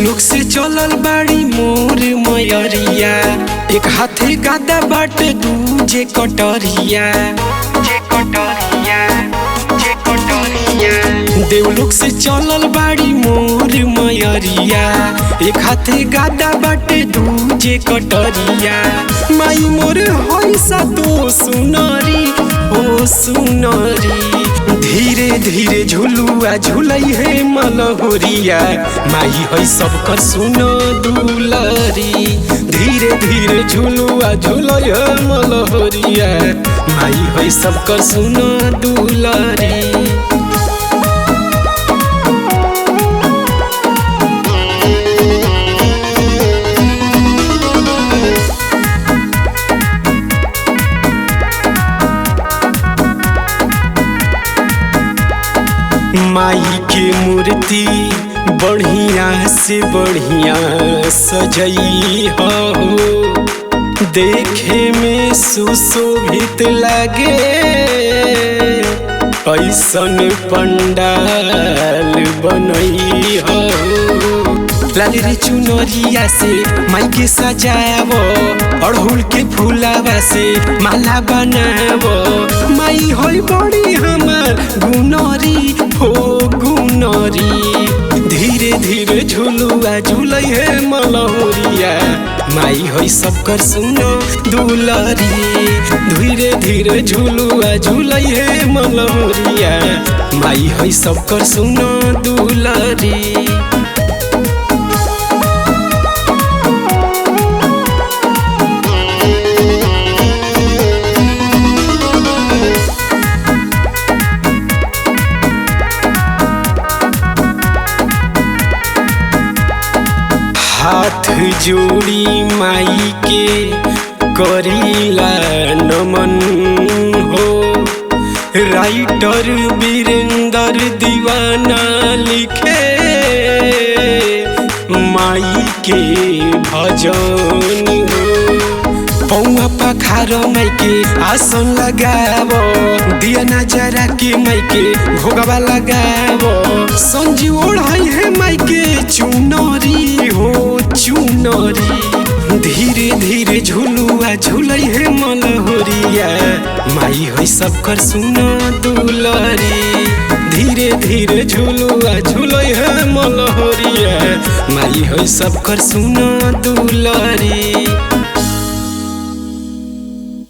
देवलोक से चलल बाड़ी मोर मयरिया, एक हाथे गादा बाटे दूजे कटरिया। देवलोक से चलल बाड़ी मोर मयरिया, एक हाथे गादा बाटे दूजे कटरिया। माई मोर होइसा तो सुनरी ओ सुनरी, धीरे धीरे झुलुआ झुलई है मलहोरिया। माई है सबकर सुन दुलरी, धीरे धीरे झुलुआ झुलई है मलहोरिया। माई है सबकर सुन दुलरी। माई के मूर्ति बढ़िया से बढ़िया सजई हो, देखे में सुशोभित लागे ऐसन पंडाल बनई हो। लाली रे चुनरिया से माई के सजावो, अड़हुल के फूलावा से माला बनावो। माई होई बड़ी हमर गुनरी हो गुनरी, धीरे धीरे झुलुआ झुलई है मलहोरिया। माई होई सबकर सुनो दुलरी, धीरे धीरे झुलुआ झुलई है मलहोरिया। माई होई सबकर सुनो दुलरी। हाथ जोड़ी माई के करीला नमन हो, राइटर वीरेंद्र दीवाना लिखे माई के भजन हो। पौआ पखार माई के आसन लगावो, दिया नजरा के माई के भोगवा लगावो। संजी ओढ़ाई है माई के चुनरी हो चुनरी, धीरे धीरे झुलुआ झुलई है मलहोरिया। माई है सबकर सुनो दुलरी, धीरे धीरे झुलुआ झुलई है मलहोरिया। माई है सबकर सुनो दुलरी।